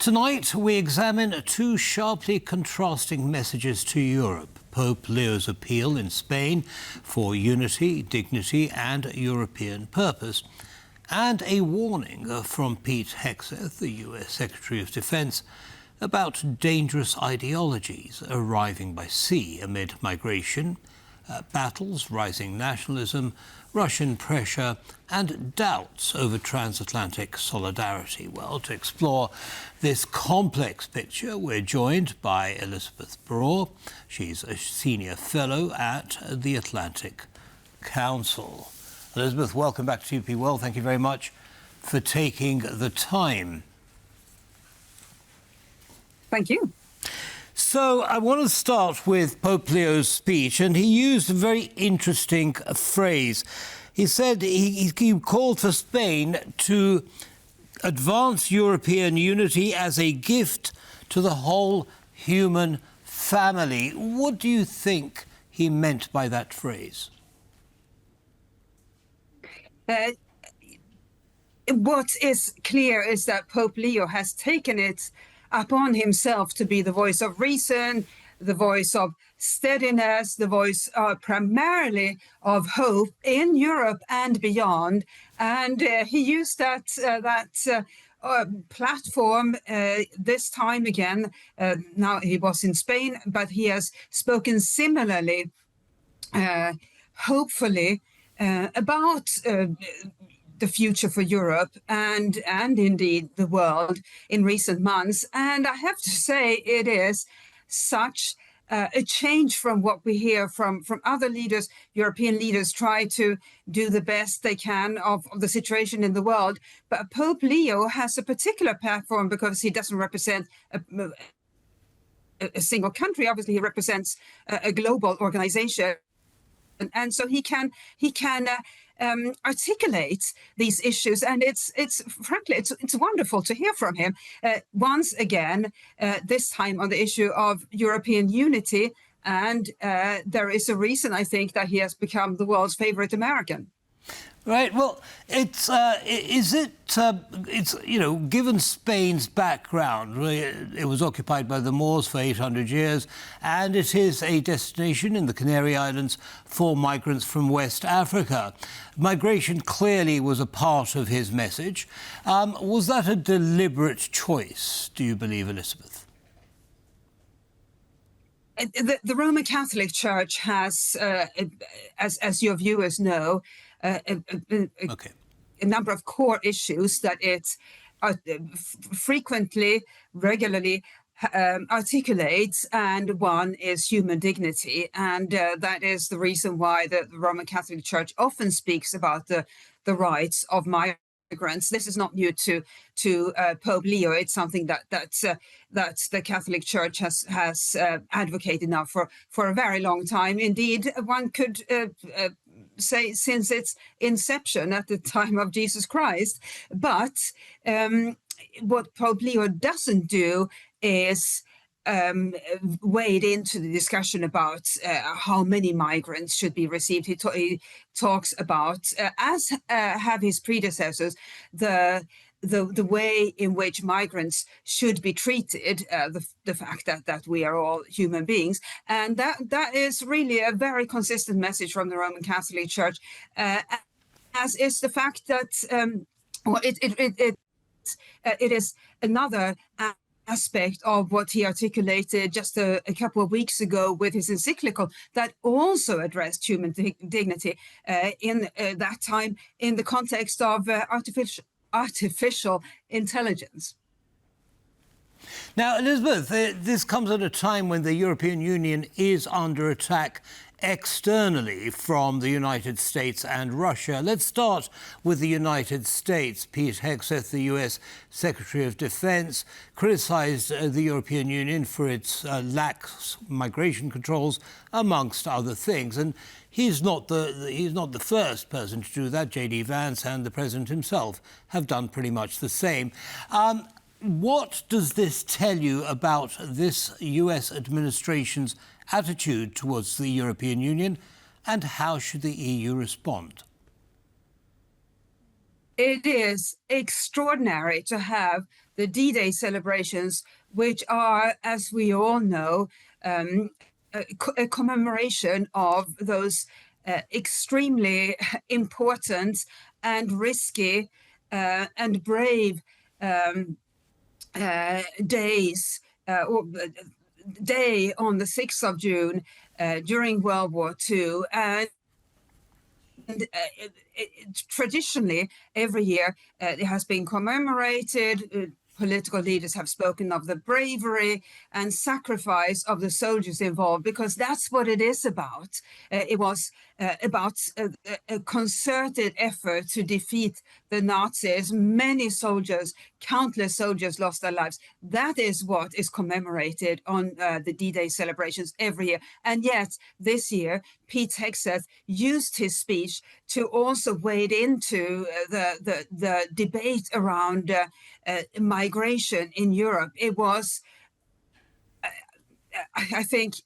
Tonight, we examine two sharply contrasting messages to Europe. Pope Leo's appeal in Spain for unity, dignity and European purpose, and a warning from Pete Hegseth, the US Secretary of Defense, about dangerous ideologies arriving by sea amid migration, battles, rising nationalism, Russian pressure and doubts over transatlantic solidarity. Well, to explore this complex picture, we're joined by Elisabeth Braw. She's a senior fellow at the Atlantic Council. Elisabeth, welcome back to TP World. Thank you very much for taking the time. Thank you. So I want to start with Pope Leo's speech, and he used a very interesting phrase. He said he called for Spain to advance European unity as a gift to the whole human family. What do you think he meant by that phrase? What is clear is that Pope Leo has taken it upon himself to be the voice of reason, the voice of steadiness, the voice primarily of hope in Europe and beyond. And he used that platform this time again. Now he was in Spain, but he has spoken similarly, hopefully, about the future for Europe and indeed the world in recent months. And I have to say it is such a change from what we hear from other leaders. European leaders try to do the best they can of the situation in the world. But Pope Leo has a particular platform because he doesn't represent a single country. Obviously, he represents a global organization. And so he can articulate these issues, and it's frankly wonderful to hear from him once again. This time on the issue of European unity, and there is a reason I think that he has become the world's favorite American. Right. Well, it's given Spain's background, it was occupied by the Moors for 800 years, and it is a destination in the Canary Islands for migrants from West Africa. Migration clearly was a part of his message. Was that a deliberate choice, do you believe, Elisabeth? The Roman Catholic Church has, as your viewers know, a number of core issues that it frequently, regularly articulates, and one is human dignity. And that is the reason why the Roman Catholic Church often speaks about the rights of migrants. This is not new to Pope Leo. It's something that the Catholic Church has advocated now for a very long time. Indeed, one could say since its inception at the time of Jesus Christ. But what Pope Leo doesn't do is wade into the discussion about how many migrants should be received. He talks about, as have his predecessors, the way in which migrants should be treated, the fact that we are all human beings. And that is really a very consistent message from the Roman Catholic Church, as is the fact that it is another aspect of what he articulated just a couple of weeks ago with his encyclical that also addressed human dignity in that time in the context of artificial intelligence. Now, Elisabeth, this comes at a time when the European Union is under attack externally from the United States and Russia. Let's start with the United States. Pete Hegseth, the US Secretary of Defense, criticized the European Union for its lax migration controls, amongst other things. And he's not the first person to do that. J.D. Vance and the President himself have done pretty much the same. What does this tell you about this US administration's attitude towards the European Union, and how should the EU respond? It is extraordinary to have the D-Day celebrations, which are, as we all know, a commemoration of those extremely important and risky and brave days, or day on the 6th of June during World War II. And traditionally, every year, it has been commemorated. Political leaders have spoken of the bravery and sacrifice of the soldiers involved, because that's what it is about. It was about a concerted effort to defeat the Nazis. Many soldiers, countless soldiers lost their lives. That is what is commemorated on the D-Day celebrations every year. And yet, this year, Pete Hegseth used his speech to also wade into the debate around migration in Europe. It was, I think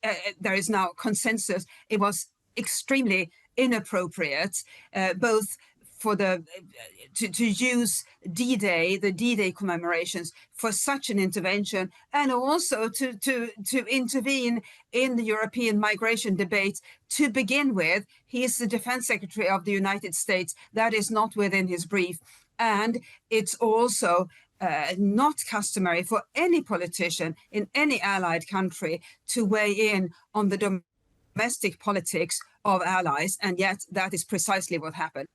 there is now consensus, it was extremely inappropriate, both for to use D-Day, the D-Day commemorations, for such an intervention, and also to intervene in the European migration debate to begin with. He is the Defense Secretary of the United States. That is not within his brief. And it's also not customary for any politician in any allied country to weigh in on the domestic politics of allies. And yet that is precisely what happened.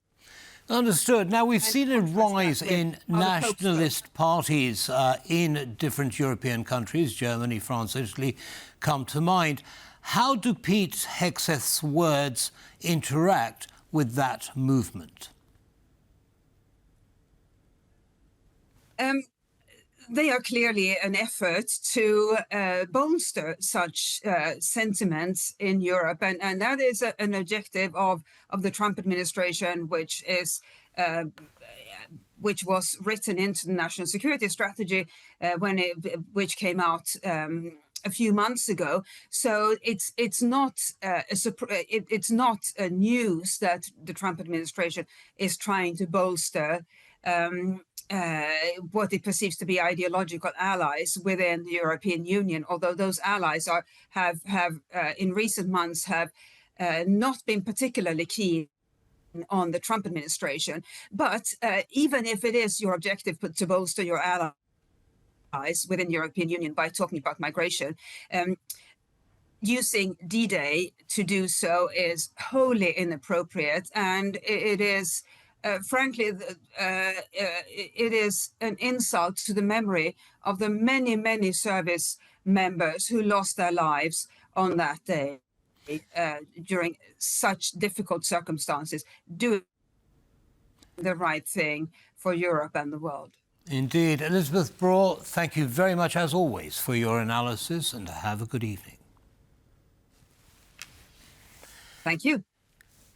Understood. Now, we've seen a rise in nationalist parties in different European countries. Germany, France, Italy come to mind. How do Pete Hegseth's words interact with that movement? They are clearly an effort to bolster such sentiments in Europe, and that is an objective of the Trump administration, which was written into the national security strategy which came out a few months ago. So it's not news that the Trump administration is trying to bolster what it perceives to be ideological allies within the European Union, although those allies have in recent months have not been particularly keen on the Trump administration. But even if it is your objective to bolster your allies within the European Union by talking about migration, using D-Day to do so is wholly inappropriate, and it is frankly, it is an insult to the memory of the many, many service members who lost their lives on that day during such difficult circumstances, doing the right thing for Europe and the world. Indeed. Elisabeth Braw, thank you very much, as always, for your analysis, and have a good evening. Thank you.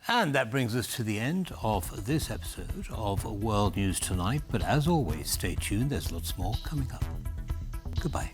And that brings us to the end of this episode of World News Tonight. But as always, stay tuned. There's lots more coming up. Goodbye.